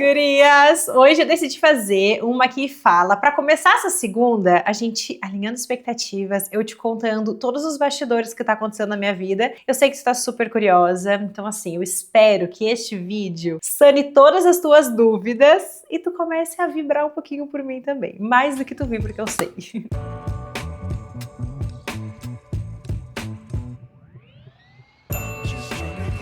gurias! Hoje eu decidi fazer uma que fala, pra começar essa segunda, a gente alinhando expectativas, eu te contando todos os bastidores que tá acontecendo na minha vida. Eu sei que tu tá super curiosa, então assim, eu espero que este vídeo sane todas as tuas dúvidas e tu comece a vibrar um pouquinho por mim também. Mais do que tu vibra, que eu sei.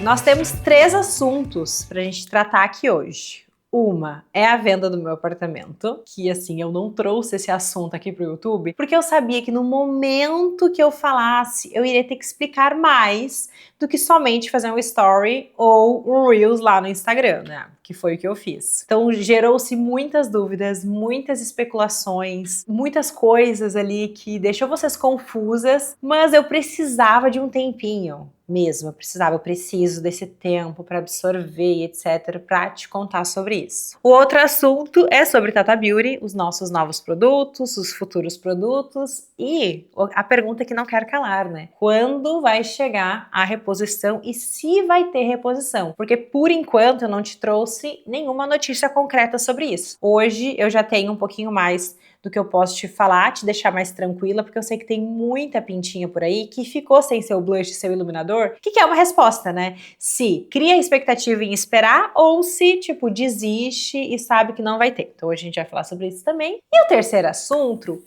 Nós temos 3 assuntos pra gente tratar aqui hoje. Uma é a venda do meu apartamento, que assim, eu não trouxe esse assunto aqui pro YouTube, porque eu sabia que no momento que eu falasse, eu iria ter que explicar mais do que somente fazer um story ou um Reels lá no Instagram, né? Que foi o que eu fiz. Então gerou-se muitas dúvidas, muitas especulações, muitas coisas ali que deixou vocês confusas, mas eu precisava de um tempinho. Mesmo, eu preciso desse tempo para absorver, etc, para te contar sobre isso. O outro assunto é sobre Tata Beauty, os nossos novos produtos, os futuros produtos e a pergunta que não quer calar, né? Quando vai chegar a reposição e se vai ter reposição? Porque por enquanto eu não te trouxe nenhuma notícia concreta sobre isso. Hoje eu já tenho um pouquinho mais do que eu posso te falar, te deixar mais tranquila, porque eu sei que tem muita pintinha por aí que ficou sem seu blush, seu iluminador. O que é uma resposta, né? Se cria expectativa em esperar ou se, tipo, desiste e sabe que não vai ter. Então hoje a gente vai falar sobre isso também. E o terceiro assunto,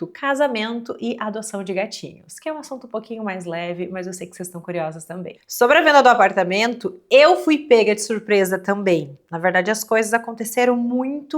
casamento e adoção de gatinhos, que é um assunto um pouquinho mais leve, mas eu sei que vocês estão curiosas também. Sobre a venda do apartamento, eu fui pega de surpresa também. Na verdade, as coisas aconteceram muito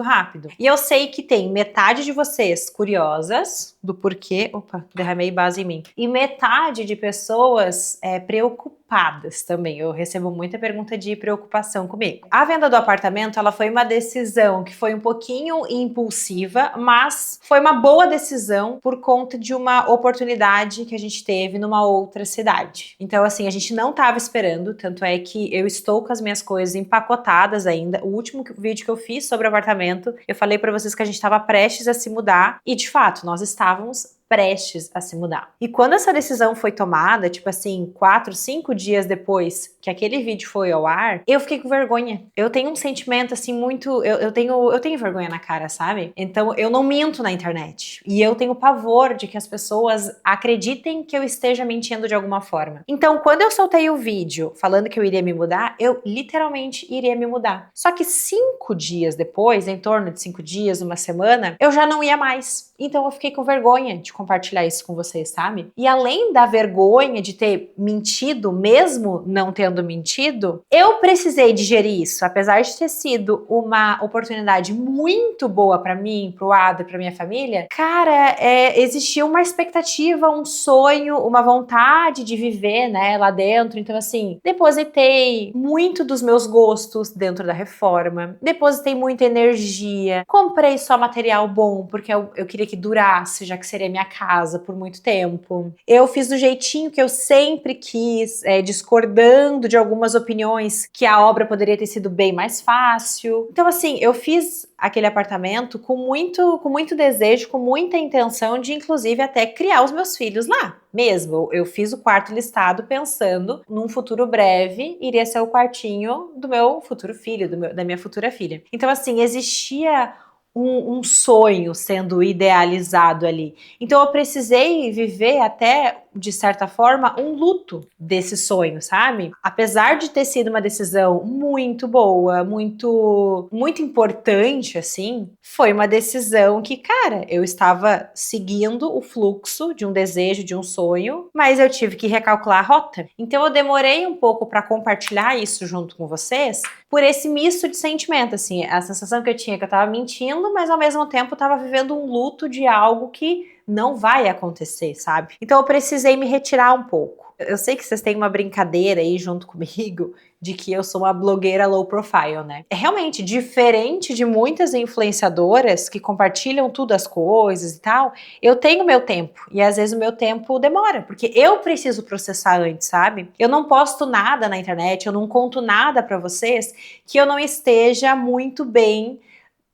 rápido. E eu sei que tem metade de vocês curiosas do porquê, opa, derramei base em mim, e metade de pessoas preocupadas também. Eu recebo muita pergunta de preocupação comigo. A venda do apartamento, ela foi uma decisão que foi um pouquinho impulsiva, mas foi uma boa decisão por conta de uma oportunidade que a gente teve numa outra cidade. Então, assim, a gente não estava esperando, tanto é que eu estou com as minhas coisas empacotadas ainda. O último vídeo que eu fiz sobre o apartamento, eu falei pra vocês que a gente estava prestes a se mudar e, de fato, nós estávamos prestes a se mudar. E quando essa decisão foi tomada, tipo assim, 4, 5 dias depois que aquele vídeo foi ao ar, eu fiquei com vergonha. Eu tenho um sentimento assim muito, eu tenho vergonha na cara, sabe? Então eu não minto na internet. E eu tenho pavor de que as pessoas acreditem que eu esteja mentindo de alguma forma. Então quando eu soltei o vídeo falando que eu iria me mudar, eu literalmente iria me mudar. Só que 5 dias depois, em torno de 5 dias, uma semana, eu já não ia mais. Então eu fiquei com vergonha de compartilhar isso com vocês, sabe? E além da vergonha de ter mentido, mesmo não tendo mentido, eu precisei digerir isso, apesar de ter sido uma oportunidade muito boa pra mim, pro Ada, pra minha família. Cara, existia uma expectativa, um sonho, uma vontade de viver, né, lá dentro. Então, assim, depositei muito dos meus gostos dentro da reforma, depositei muita energia, comprei só material bom, porque eu queria que durasse, já que seria minha casa por muito tempo. Eu fiz do jeitinho que eu sempre quis, discordando de algumas opiniões que a obra poderia ter sido bem mais fácil. Então, assim, eu fiz aquele apartamento com muito desejo, com muita intenção de, inclusive, até criar os meus filhos lá mesmo. Eu fiz o quarto listado pensando num futuro breve, iria ser o quartinho do meu futuro filho, da minha futura filha. Então, assim, existia um sonho sendo idealizado ali. Então eu precisei viver até, de certa forma, um luto desse sonho, sabe? Apesar de ter sido uma decisão muito boa, muito importante, assim, foi uma decisão que, cara, eu estava seguindo o fluxo de um desejo, de um sonho, mas eu tive que recalcular a rota. Então eu demorei um pouco para compartilhar isso junto com vocês, por esse misto de sentimento, assim, a sensação que eu tinha que eu tava mentindo, mas ao mesmo tempo eu tava vivendo um luto de algo que não vai acontecer, sabe? Então eu precisei me retirar um pouco. Eu sei que vocês têm uma brincadeira aí junto comigo de que eu sou uma blogueira low profile, né? É realmente diferente de muitas influenciadoras que compartilham tudo as coisas e tal. Eu tenho meu tempo e às vezes o meu tempo demora, porque eu preciso processar antes, sabe? Eu não posto nada na internet, eu não conto nada pra vocês que eu não esteja muito bem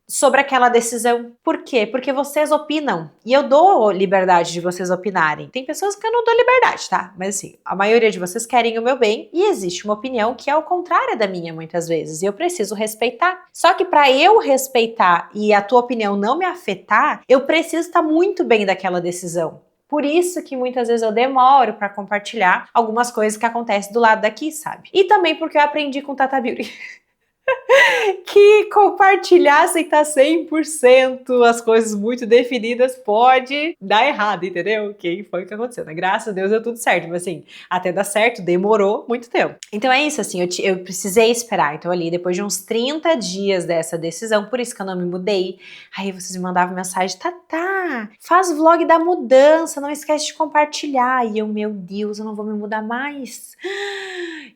sobre aquela decisão. Por quê? Porque vocês opinam. E eu dou liberdade de vocês opinarem. Tem pessoas que eu não dou liberdade, tá? Mas assim, a maioria de vocês querem o meu bem e existe uma opinião que é ao contrário da minha muitas vezes. E eu preciso respeitar. Só que para eu respeitar e a tua opinião não me afetar, eu preciso estar muito bem daquela decisão. Por isso que muitas vezes eu demoro para compartilhar algumas coisas que acontecem do lado daqui, sabe? E também porque eu aprendi com Tata Beauty que compartilhar sem estar 100% as coisas muito definidas pode dar errado, entendeu? Que foi o que aconteceu, né? Graças a Deus deu tudo certo, mas assim, até dar certo demorou muito tempo. Então é isso, assim, eu precisei esperar. Então ali, depois de uns 30 dias dessa decisão, por isso que eu não me mudei, aí vocês me mandavam mensagem, Tatá, faz vlog da mudança, não esquece de compartilhar. E eu, meu Deus, eu não vou me mudar mais.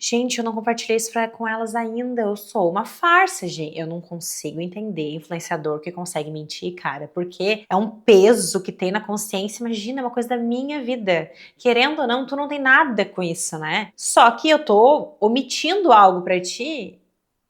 Gente, eu não compartilhei isso com elas ainda, eu sou uma farsa, gente. Eu não consigo entender influenciador que consegue mentir, cara, porque é um peso que tem na consciência, imagina, é uma coisa da minha vida. Querendo ou não, tu não tem nada com isso, né? Só que eu tô omitindo algo pra ti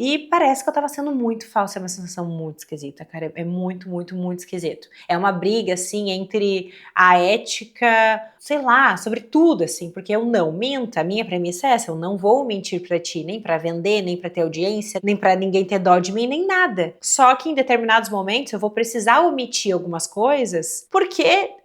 e parece que eu tava sendo muito falsa, é uma sensação muito esquisita, cara, é muito, muito, muito esquisito. É uma briga, assim, entre a ética, sei lá, sobre tudo, assim, porque eu não minto, a minha premissa é essa, eu não vou mentir pra ti, nem pra vender, nem pra ter audiência, nem pra ninguém ter dó de mim, nem nada. Só que em determinados momentos eu vou precisar omitir algumas coisas, porque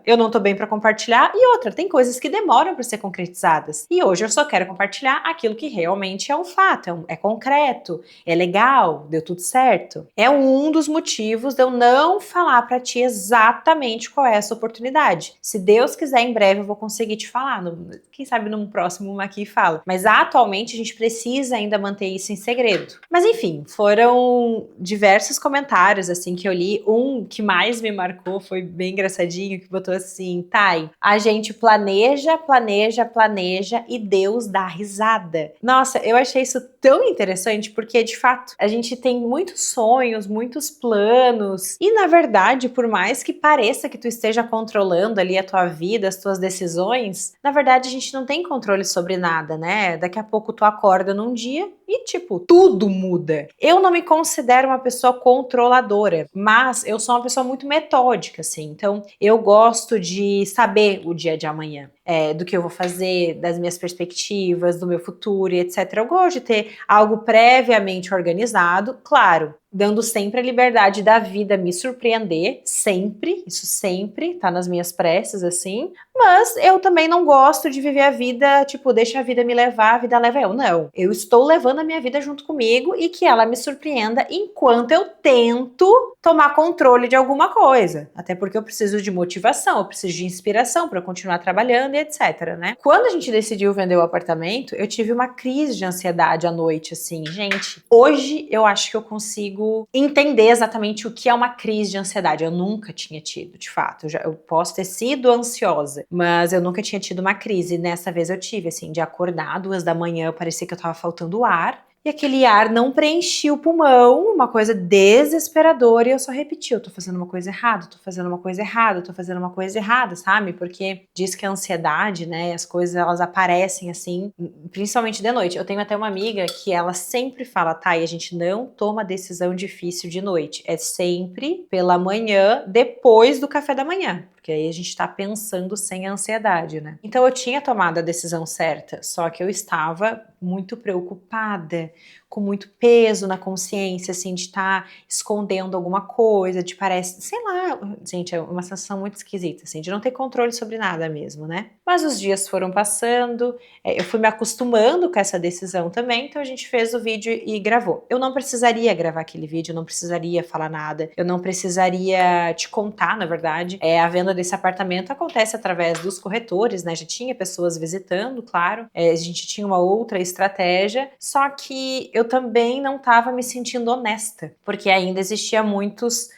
eu não tô bem pra compartilhar, e outra, tem coisas que demoram pra ser concretizadas. E hoje eu só quero compartilhar aquilo que realmente é um fato, é concreto, é legal, deu tudo certo. É um dos motivos de eu não falar pra ti exatamente qual é essa oportunidade. Se Deus quiser, em breve eu vou conseguir te falar. Quem sabe num próximo aqui fala. Mas atualmente a gente precisa ainda manter isso em segredo. Mas enfim, foram diversos comentários assim que eu li. Um que mais me marcou foi bem engraçadinho, que botou assim: Thay, a gente planeja, planeja, planeja e Deus dá risada. Nossa, eu achei isso tão interessante porque, de fato, a gente tem muitos sonhos, muitos planos e, na verdade, por mais que pareça que tu esteja controlando ali a tua vida, as tuas decisões, na verdade a gente não tem controle sobre nada, né? Daqui a pouco tu acorda num dia e, tipo, tudo muda. Eu não me considero uma pessoa controladora, mas eu sou uma pessoa muito metódica, assim. Então, eu gosto de saber o dia de amanhã, do que eu vou fazer, das minhas perspectivas, do meu futuro e etc. Eu gosto de ter algo previamente organizado, claro, dando sempre a liberdade da vida me surpreender, sempre, isso sempre tá nas minhas preces, assim, mas eu também não gosto de viver a vida, tipo, deixa a vida me levar, a vida leva eu, não. Eu estou levando a minha vida junto comigo e que ela me surpreenda enquanto eu tento tomar controle de alguma coisa, até porque eu preciso de motivação, eu preciso de inspiração para continuar trabalhando e etc, né? Quando a gente decidiu vender o apartamento, eu tive uma crise de ansiedade à noite, assim, gente, hoje eu acho que eu consigo entender exatamente o que é uma crise de ansiedade. Eu nunca tinha tido, de fato. Eu posso ter sido ansiosa, mas eu nunca tinha tido uma crise. Nessa vez eu tive, assim, de acordar 2 da manhã, parecia que eu tava faltando ar. E aquele ar não preenchia o pulmão, uma coisa desesperadora, e eu só repeti, eu tô fazendo uma coisa errada, tô fazendo uma coisa errada, tô fazendo uma coisa errada, sabe? Porque diz que a ansiedade, né, as coisas, elas aparecem assim, principalmente de noite. Eu tenho até uma amiga que ela sempre fala, Thay, a gente não toma decisão difícil de noite, é sempre pela manhã, depois do café da manhã. Porque aí a gente tá pensando sem ansiedade, né? Então eu tinha tomado a decisão certa, só que eu estava muito preocupada, com muito peso na consciência, assim, de estar escondendo alguma coisa, de parece, sei lá, gente, é uma sensação muito esquisita, assim, de não ter controle sobre nada mesmo, né? Mas os dias foram passando, eu fui me acostumando com essa decisão também, então a gente fez o vídeo e gravou. Eu não precisaria gravar aquele vídeo, eu não precisaria falar nada, eu não precisaria te contar, na verdade, a venda desse apartamento acontece através dos corretores, né? Já tinha pessoas visitando, claro, a gente tinha uma outra estratégia, só que eu também não estava me sentindo honesta, porque ainda existia muitas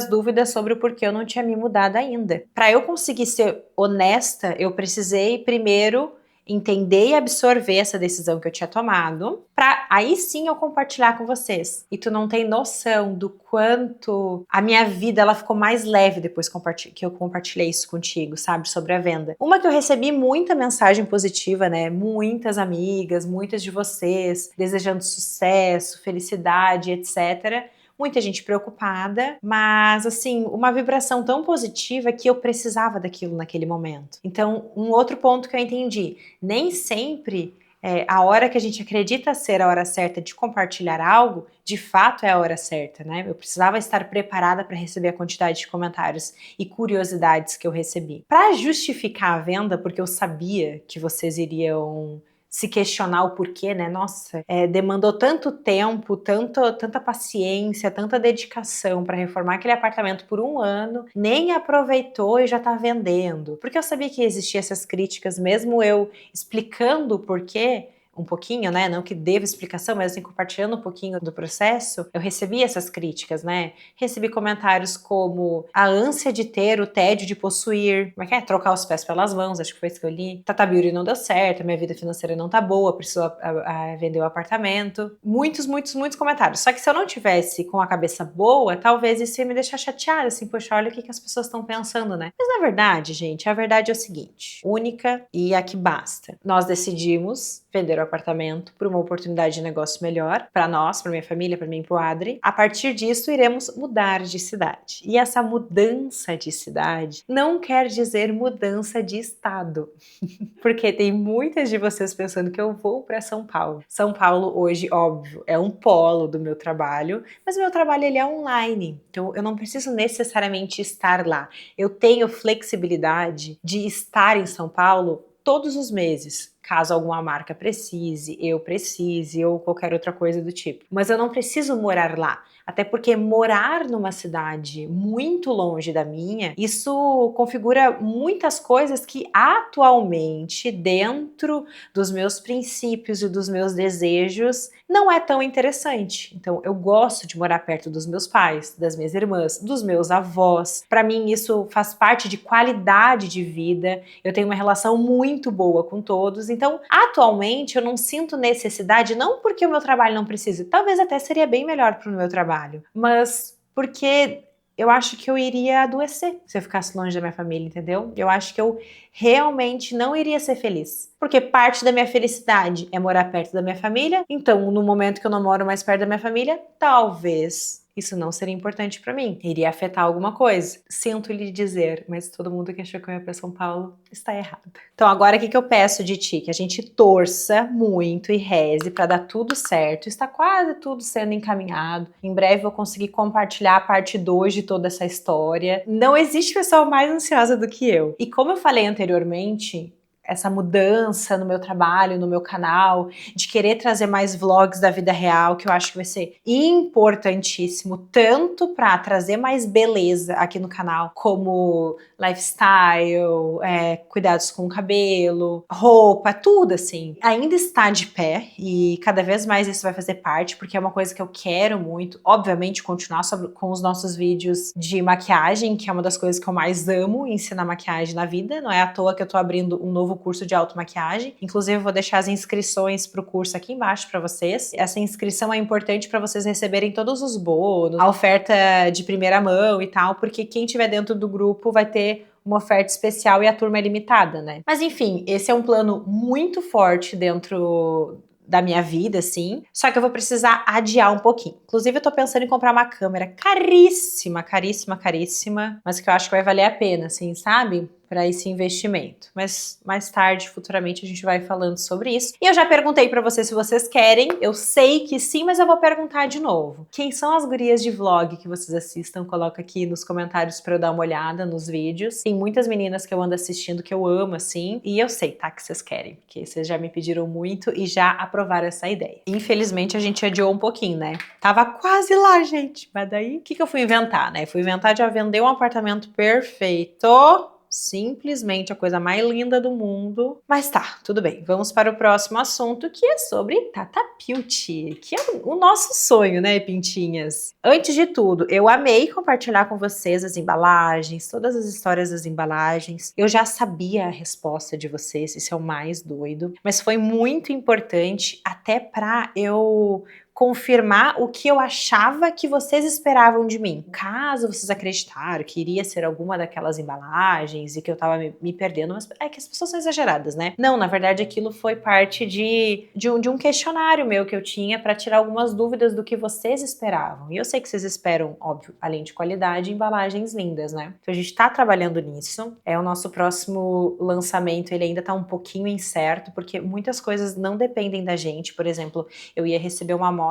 dúvidas sobre o porquê eu não tinha me mudado ainda. Para eu conseguir ser honesta, eu precisei primeiro entender e absorver essa decisão que eu tinha tomado, para aí sim eu compartilhar com vocês. E tu não tem noção do quanto a minha vida ela ficou mais leve depois que eu compartilhei isso contigo, sabe, sobre a venda. Uma que eu recebi muita mensagem positiva, né, muitas amigas, muitas de vocês desejando sucesso, felicidade, etc., muita gente preocupada, mas assim, uma vibração tão positiva que eu precisava daquilo naquele momento. Então, um outro ponto que eu entendi, nem sempre a hora que a gente acredita ser a hora certa de compartilhar algo, de fato é a hora certa, né? Eu precisava estar preparada para receber a quantidade de comentários e curiosidades que eu recebi. Para justificar a venda, porque eu sabia que vocês iriam se questionar o porquê, né? Nossa, demandou tanto tempo, tanta paciência, tanta dedicação para reformar aquele apartamento por 1 ano, nem aproveitou e já tá vendendo. Porque eu sabia que existiam essas críticas, mesmo eu explicando o porquê, um pouquinho, né? Não que deva explicação, mas assim, compartilhando um pouquinho do processo, eu recebi essas críticas, né? Recebi comentários como a ânsia de ter, o tédio de possuir, como é que é? Trocar os pés pelas mãos, acho que foi isso que eu li. Tata Beauty não deu certo, minha vida financeira não tá boa, preciso vender o apartamento. Muitos comentários. Só que se eu não tivesse com a cabeça boa, talvez isso ia me deixar chateada, assim, poxa, olha o que as pessoas estão pensando, né? Mas na verdade, gente, a verdade é o seguinte, única e a que basta. Nós decidimos vender o apartamento por uma oportunidade de negócio melhor para nós, para minha família, para mim e para o Adri. A partir disso, iremos mudar de cidade. E essa mudança de cidade não quer dizer mudança de estado. Porque tem muitas de vocês pensando que eu vou para São Paulo. São Paulo hoje, óbvio, é um polo do meu trabalho, mas o meu trabalho ele é online. Então eu não preciso necessariamente estar lá. Eu tenho flexibilidade de estar em São Paulo todos os meses, caso alguma marca precise, eu precise ou qualquer outra coisa do tipo. Mas eu não preciso morar lá. Até porque morar numa cidade muito longe da minha, isso configura muitas coisas que atualmente, dentro dos meus princípios e dos meus desejos, não é tão interessante. Então, eu gosto de morar perto dos meus pais, das minhas irmãs, dos meus avós. Para mim, isso faz parte de qualidade de vida. Eu tenho uma relação muito boa com todos. Então, atualmente, eu não sinto necessidade, não porque o meu trabalho não precise, talvez até seria bem melhor para o meu trabalho, mas porque eu acho que eu iria adoecer se eu ficasse longe da minha família, entendeu? Eu acho que eu realmente não iria ser feliz. Porque parte da minha felicidade é morar perto da minha família, então no momento que eu não moro mais perto da minha família, talvez isso não seria importante para mim, iria afetar alguma coisa. Sinto lhe dizer, mas todo mundo que achou que eu ia para São Paulo está errado. Então agora o que eu peço de ti? Que a gente torça muito e reze para dar tudo certo. Está quase tudo sendo encaminhado. Em breve eu vou conseguir compartilhar a parte 2 de toda essa história. Não existe pessoa mais ansiosa do que eu. E como eu falei anteriormente, essa mudança no meu trabalho, no meu canal, de querer trazer mais vlogs da vida real, que eu acho que vai ser importantíssimo, tanto para trazer mais beleza aqui no canal, como lifestyle, cuidados com o cabelo, roupa, tudo assim. Ainda está de pé e cada vez mais isso vai fazer parte, porque é uma coisa que eu quero muito, obviamente, continuar com os nossos vídeos de maquiagem, que é uma das coisas que eu mais amo, ensinar maquiagem na vida. Não é à toa que eu tô abrindo um novo curso de automaquiagem. Inclusive, eu vou deixar as inscrições pro curso aqui embaixo para vocês. Essa inscrição é importante para vocês receberem todos os bônus, a oferta de primeira mão e tal, porque quem tiver dentro do grupo vai ter uma oferta especial e a turma é limitada, né? Mas enfim, esse é um plano muito forte dentro da minha vida, assim, só que eu vou precisar adiar um pouquinho. Inclusive, eu tô pensando em comprar uma câmera caríssima, caríssima, caríssima, mas que eu acho que vai valer a pena, assim, sabe? Para esse investimento. Mas mais tarde, futuramente, a gente vai falando sobre isso. E eu já perguntei para vocês se vocês querem. Eu sei que sim, mas eu vou perguntar de novo. Quem são as gurias de vlog que vocês assistam? Coloca aqui nos comentários para eu dar uma olhada nos vídeos. Tem muitas meninas que eu ando assistindo que eu amo, assim. E eu sei, tá, que vocês querem. Porque vocês já me pediram muito e já aprovaram essa ideia. Infelizmente, a gente adiou um pouquinho, né? Tava quase lá, gente. Mas daí, o que eu fui inventar, né? Fui inventar de vender um apartamento perfeito. Simplesmente a coisa mais linda do mundo. Mas tá, tudo bem. Vamos para o próximo assunto, que é sobre Tata Beauty, que é o nosso sonho, né, pintinhas? Antes de tudo, eu amei compartilhar com vocês as embalagens, todas as histórias das embalagens. Eu já sabia a resposta de vocês, isso é o mais doido, mas foi muito importante até pra eu confirmar o que eu achava que vocês esperavam de mim. Caso vocês acreditaram que iria ser alguma daquelas embalagens e que eu tava me perdendo, mas é que as pessoas são exageradas, né? Não, na verdade aquilo foi parte de um questionário meu que eu tinha para tirar algumas dúvidas do que vocês esperavam. E eu sei que vocês esperam, óbvio, além de qualidade, embalagens lindas, né? Então a gente tá trabalhando nisso. O nosso próximo lançamento, ele ainda tá um pouquinho incerto, porque muitas coisas não dependem da gente. Por exemplo, eu ia receber uma amostra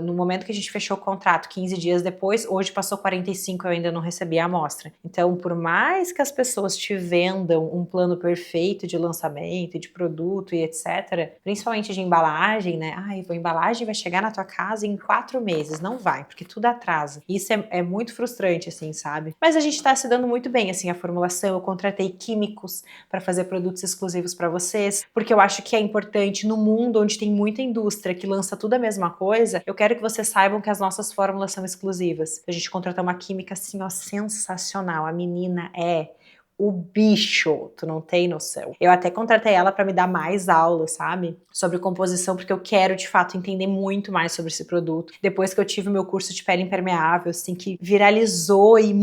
no momento que a gente fechou o contrato, 15 dias depois, hoje passou 45, eu ainda não recebi a amostra. Então, por mais que as pessoas te vendam um plano perfeito de lançamento, de produto e etc., principalmente de embalagem, né? A embalagem vai chegar na tua casa em 4 meses. Não vai, porque tudo atrasa. Isso é muito frustrante, assim, sabe? Mas a gente tá se dando muito bem, assim, a formulação. Eu contratei químicos para fazer produtos exclusivos para vocês, porque eu acho que é importante no mundo onde tem muita indústria que lança tudo a mesma coisa, eu quero que vocês saibam que as nossas fórmulas são exclusivas. A gente contratou uma química, assim, ó, sensacional. A menina é o bicho, tu não tem noção. Eu até contratei ela para me dar mais aulas, sabe? Sobre composição, porque eu quero, de fato, entender muito mais sobre esse produto. Depois que eu tive o meu curso de pele impermeável, assim, que viralizou e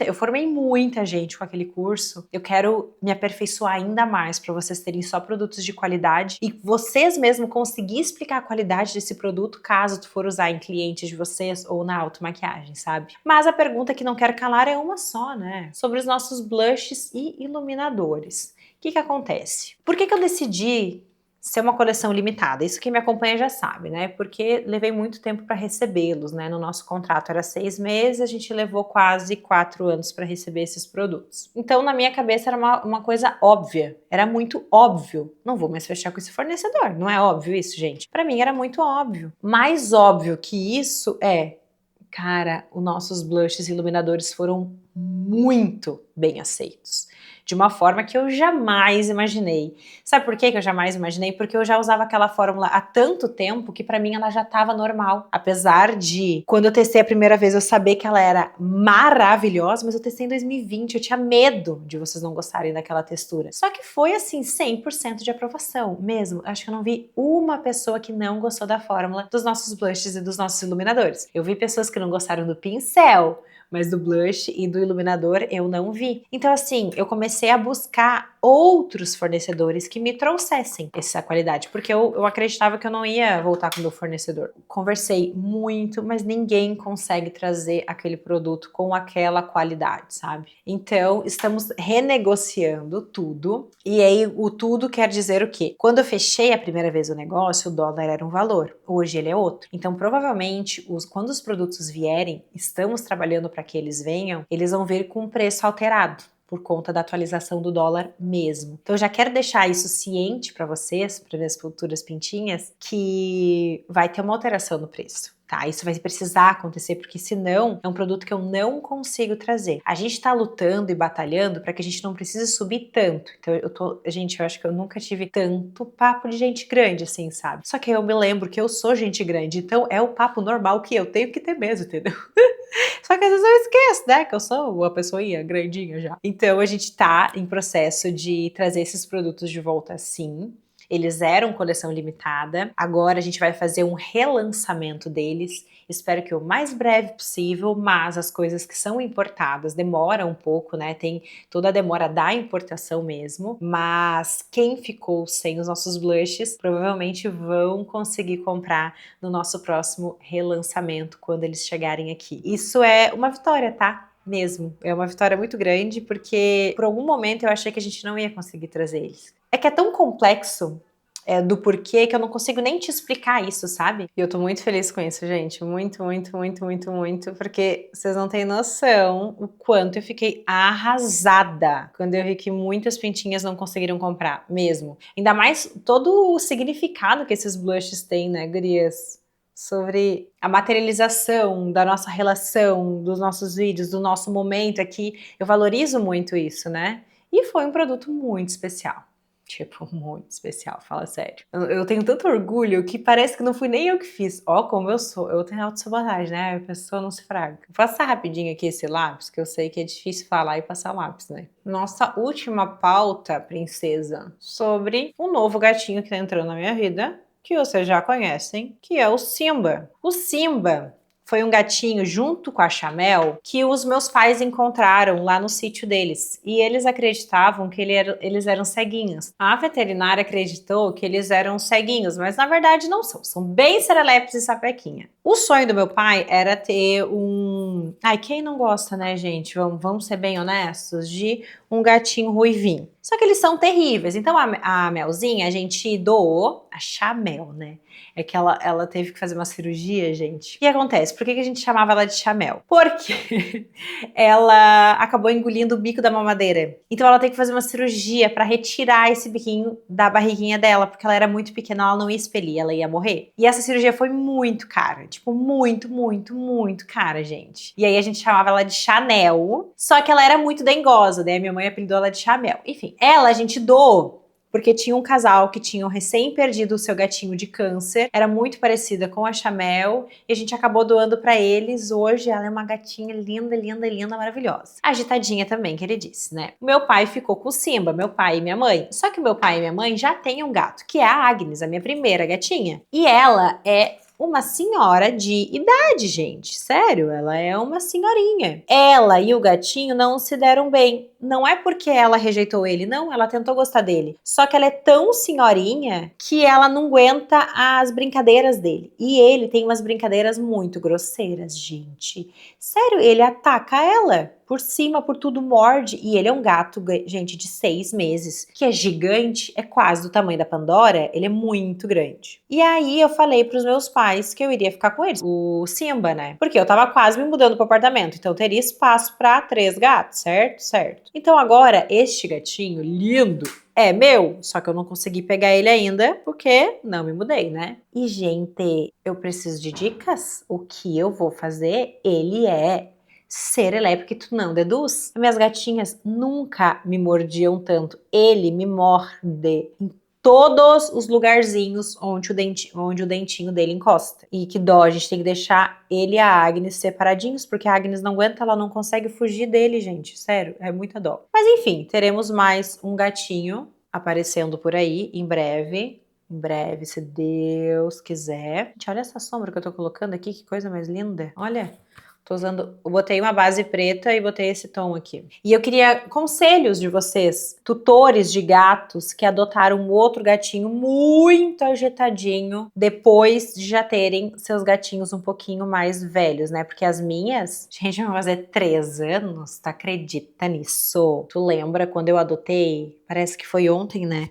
eu formei muita gente com aquele curso, eu quero me aperfeiçoar ainda mais para vocês terem só produtos de qualidade e vocês mesmo conseguir explicar a qualidade desse produto caso tu for usar em clientes de vocês ou na automaquiagem, sabe? Mas a pergunta que não quero calar é uma só, né? Sobre os nossos blushes e iluminadores. O que acontece? Por que eu decidi ser uma coleção limitada? Isso quem me acompanha já sabe, né? Porque levei muito tempo para recebê-los, né? No nosso contrato era 6 meses, a gente levou quase 4 anos para receber esses produtos. Então, na minha cabeça era uma coisa óbvia, era muito óbvio. Não vou mais fechar com esse fornecedor, não é óbvio isso, gente? Para mim era muito óbvio. Mais óbvio que isso cara, os nossos blushes e iluminadores foram muito bem aceitos. De uma forma que eu jamais imaginei. Sabe por que eu jamais imaginei? Porque eu já usava aquela fórmula há tanto tempo que pra mim ela já estava normal. Apesar de, quando eu testei a primeira vez, eu saber que ela era maravilhosa, mas eu testei em 2020, eu tinha medo de vocês não gostarem daquela textura. Só que foi assim, 100% de aprovação mesmo. Acho que eu não vi uma pessoa que não gostou da fórmula dos nossos blushes e dos nossos iluminadores. Eu vi pessoas que não gostaram do pincel, mas do blush e do iluminador eu não vi. Então assim, eu comecei a buscar outros fornecedores que me trouxessem essa qualidade, porque eu acreditava que eu não ia voltar com o meu fornecedor. Conversei muito, mas ninguém consegue trazer aquele produto com aquela qualidade, sabe? Então, estamos renegociando tudo, e aí o tudo quer dizer o quê? Quando eu fechei a primeira vez o negócio, o dólar era um valor, hoje ele é outro. Então, provavelmente, quando os produtos vierem, estamos trabalhando para que eles venham, eles vão vir com um preço alterado por conta da atualização do dólar mesmo. Então eu já quero deixar isso ciente para vocês, para minhas futuras pintinhas, que vai ter uma alteração no preço. Tá, isso vai precisar acontecer, porque senão é um produto que eu não consigo trazer. A gente tá lutando e batalhando para que a gente não precise subir tanto. Então gente, eu acho que eu nunca tive tanto papo de gente grande assim, sabe? Só que eu me lembro que eu sou gente grande, então é o papo normal que eu tenho que ter mesmo, entendeu? Só que às vezes eu esqueço, né, que eu sou uma pessoinha grandinha já. Então a gente tá em processo de trazer esses produtos de volta sim. Eles eram coleção limitada, agora a gente vai fazer um relançamento deles. Espero que o mais breve possível, mas as coisas que são importadas demoram um pouco, né? Tem toda a demora da importação mesmo, mas quem ficou sem os nossos blushes provavelmente vão conseguir comprar no nosso próximo relançamento quando eles chegarem aqui. Isso é uma vitória, tá? Mesmo. É uma vitória muito grande, porque por algum momento eu achei que a gente não ia conseguir trazer eles. É que é tão complexo do porquê que eu não consigo nem te explicar isso, sabe? E eu tô muito feliz com isso, gente. Muito, muito, muito, muito, muito, porque vocês não têm noção o quanto eu fiquei arrasada quando eu vi que muitas pintinhas não conseguiram comprar, mesmo. Ainda mais todo o significado que esses blushes têm, né, gurias? Sobre a materialização da nossa relação, dos nossos vídeos, do nosso momento aqui. Eu valorizo muito isso, né? E foi um produto muito especial. Tipo, muito especial, fala sério. Eu tenho tanto orgulho que parece que não fui nem eu que fiz. Ó, como eu sou. Eu tenho autossabotagem, né? A pessoa não se fraga. Vou passar rapidinho aqui esse lápis, que eu sei que é difícil falar e passar lápis, né? Nossa última pauta, princesa, sobre um novo gatinho que tá entrando na minha vida, que vocês já conhecem, que é o Simba. O Simba foi um gatinho junto com a Chamel que os meus pais encontraram lá no sítio deles. E eles acreditavam que eles eram ceguinhos. A veterinária acreditou que eles eram ceguinhos, mas na verdade não são. São bem serelepes e sapequinha. O sonho do meu pai era ter um... Ai, quem não gosta, né, gente? Vamos ser bem honestos, de um gatinho ruivinho. Só que eles são terríveis. Então a Melzinha a gente doou, a Chamel, né? É que ela teve que fazer uma cirurgia, gente. O que acontece? Por que a gente chamava ela de Chamel? Porque ela acabou engolindo o bico da mamadeira. Então ela tem que fazer uma cirurgia para retirar esse biquinho da barriguinha dela, porque ela era muito pequena, ela não ia expelir, ela ia morrer. E essa cirurgia foi muito cara, tipo, muito, muito, muito cara, gente. E aí a gente chamava ela de Chanel, só que ela era muito dengosa, daí a minha mãe apelidou ela de Chamel. Enfim, ela a gente doou porque tinha um casal que tinham recém perdido o seu gatinho de câncer, era muito parecida com a Chamel, e a gente acabou doando pra eles. Hoje ela é uma gatinha linda, linda, linda, maravilhosa. Agitadinha também, que ele disse, né? Meu pai ficou com o Simba, meu pai e minha mãe. Só que meu pai e minha mãe já têm um gato, que é a Agnes, a minha primeira gatinha. E ela é uma senhora de idade, gente. Sério, ela é uma senhorinha. Ela e o gatinho não se deram bem. Não é porque ela rejeitou ele, não, ela tentou gostar dele. Só que ela é tão senhorinha que ela não aguenta as brincadeiras dele. E ele tem umas brincadeiras muito grosseiras, gente. Sério, ele ataca ela por cima, por tudo, morde. E ele é um gato, gente, de 6 meses, que é gigante, é quase do tamanho da Pandora, ele é muito grande. E aí eu falei pros meus pais que eu iria ficar com eles, o Simba, né? Porque eu tava quase me mudando pro apartamento, então teria espaço pra 3 gatos, certo? Certo. Então agora, este gatinho lindo é meu, só que eu não consegui pegar ele ainda, porque não me mudei, né? E, gente, eu preciso de dicas? O que eu vou fazer? Ele é serelepe que tu não deduz. Minhas gatinhas nunca me mordiam tanto. Ele me morde em todos os lugarzinhos onde o dentinho dele encosta. E que dó, a gente tem que deixar ele e a Agnes separadinhos, porque a Agnes não aguenta, ela não consegue fugir dele, gente. Sério, é muita dó. Mas enfim, teremos mais um gatinho aparecendo por aí em breve. Em breve, se Deus quiser. Gente, olha essa sombra que eu tô colocando aqui, que coisa mais linda. Olha. Eu botei uma base preta e botei esse tom aqui. E eu queria conselhos de vocês, tutores de gatos que adotaram um outro gatinho muito agitadinho depois de já terem seus gatinhos um pouquinho mais velhos, né? Porque as minhas, gente, vão fazer 3 anos, tu acredita nisso? Tu lembra quando eu adotei? Parece que foi ontem, né?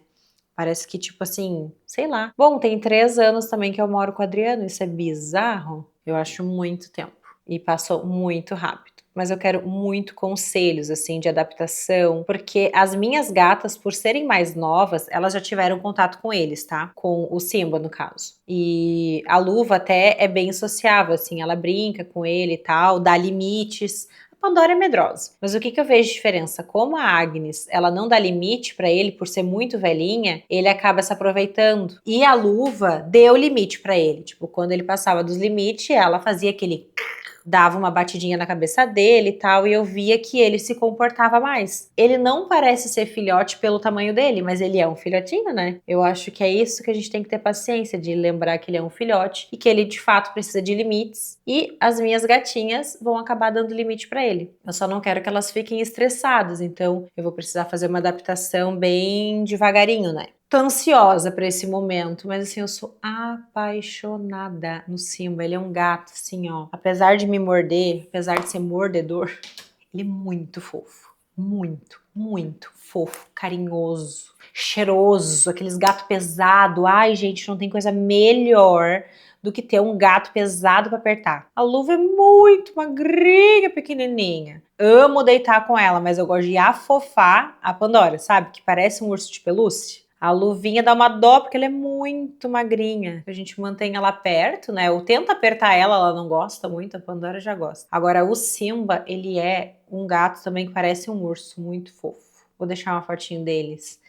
Parece que, tipo assim, sei lá. Bom, tem 3 anos também que eu moro com o Adriano, isso é bizarro. Eu acho muito tempo. E passou muito rápido. Mas eu quero muito conselhos, assim, de adaptação, porque as minhas gatas, por serem mais novas, elas já tiveram contato com eles, tá? Com o Simba, no caso. E a Luva até é bem sociável, assim, ela brinca com ele e tal, dá limites. Pandora é medrosa. Mas o que eu vejo de diferença? Como a Agnes, ela não dá limite pra ele por ser muito velhinha, ele acaba se aproveitando. E a Luva deu limite pra ele. Tipo, quando ele passava dos limites, ela fazia aquele... dava uma batidinha na cabeça dele e tal, e eu via que ele se comportava mais. Ele não parece ser filhote pelo tamanho dele, mas ele é um filhotinho, né? Eu acho que é isso que a gente tem que ter paciência, de lembrar que ele é um filhote e que ele de fato precisa de limites, e as minhas gatinhas vão acabar dando limite pra ele. Eu só não quero que elas fiquem estressadas, então eu vou precisar fazer uma adaptação bem devagarinho, né? Tô ansiosa pra esse momento, mas assim, eu sou apaixonada no Simba. Ele é um gato, assim, ó. Apesar de me morder, apesar de ser mordedor, ele é muito fofo. Muito, muito fofo, carinhoso, cheiroso, aqueles gatos pesados. Ai, gente, não tem coisa melhor do que ter um gato pesado pra apertar. A Luva é muito magrinha, pequenininha. Amo deitar com ela, mas eu gosto de afofar a Pandora, sabe? Que parece um urso de pelúcia. A Luvinha dá uma dó porque ela é muito magrinha. A gente mantém ela perto, né? Eu tento apertar ela, ela não gosta muito, a Pandora já gosta. Agora, o Simba, ele é um gato também que parece um urso, muito fofo. Vou deixar uma fotinho deles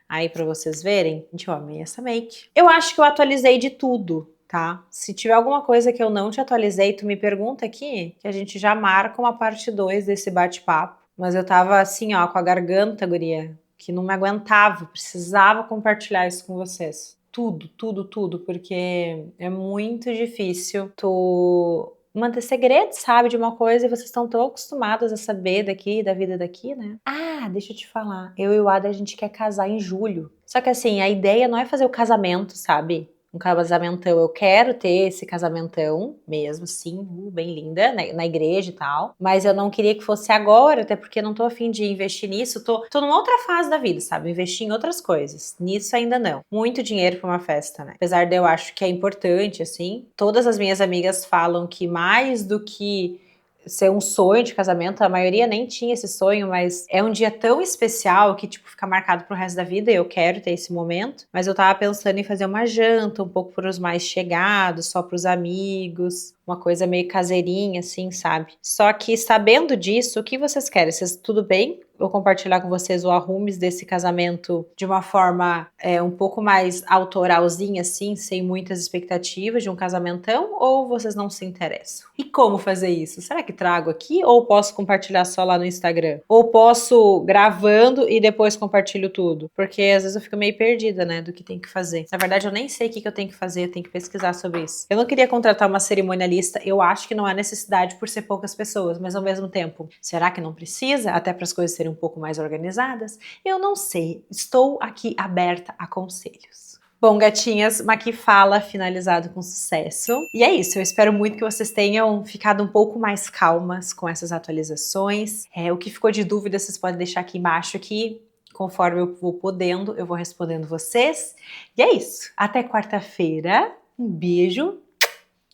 aí pra vocês verem. Gente, eu amei essa make. Eu acho que eu atualizei de tudo, tá? Se tiver alguma coisa que eu não te atualizei, tu me pergunta aqui, que a gente já marca uma parte 2 desse bate-papo. Mas eu tava assim, ó, com a garganta, guria, que não me aguentava, precisava compartilhar isso com vocês. tudo, tudo, tudo, porque é muito difícil tu manter segredo, sabe, de uma coisa e vocês estão tão acostumados a saber daqui, da vida daqui, né? Ah, deixa eu te falar, eu e o Ada a gente quer casar em julho. Só que assim, a ideia não é fazer o casamento, sabe? Um casamentão, eu quero ter esse casamentão mesmo, sim, bem linda, na igreja e tal. Mas eu não queria que fosse agora, até porque eu não tô afim de investir nisso. Tô numa outra fase da vida, sabe? Investir em outras coisas. Nisso ainda não. Muito dinheiro pra uma festa, né? Apesar de eu acho que é importante, assim. Todas as minhas amigas falam que mais do que ser um sonho de casamento, a maioria nem tinha esse sonho, mas é um dia tão especial que, tipo, fica marcado pro resto da vida e eu quero ter esse momento. Mas eu tava pensando em fazer uma janta, um pouco pros mais chegados, só pros amigos, uma coisa meio caseirinha, assim, sabe? Só que sabendo disso, o que vocês querem? Vocês, tudo bem? Eu compartilhar com vocês o arrumes desse casamento de uma forma um pouco mais autoralzinha, assim, sem muitas expectativas de um casamentão, ou vocês não se interessam? E como fazer isso? Será que trago aqui ou posso compartilhar só lá no Instagram? Ou posso gravando e depois compartilho tudo? Porque às vezes eu fico meio perdida, né, do que tem que fazer. Na verdade, eu nem sei o que eu tenho que fazer, eu tenho que pesquisar sobre isso. Eu não queria contratar uma cerimonialista, eu acho que não há necessidade por ser poucas pessoas, mas ao mesmo tempo, será que não precisa? Até para as coisas serem um pouco mais organizadas? Eu não sei, estou aqui aberta a conselhos. Bom, gatinhas, Maqui Fala finalizado com sucesso. E é isso, eu espero muito que vocês tenham ficado um pouco mais calmas com essas atualizações. O que ficou de dúvida, vocês podem deixar aqui embaixo que conforme eu vou podendo, eu vou respondendo vocês. E é isso, até quarta-feira. Um beijo,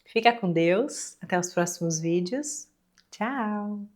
fica com Deus, até os próximos vídeos. Tchau!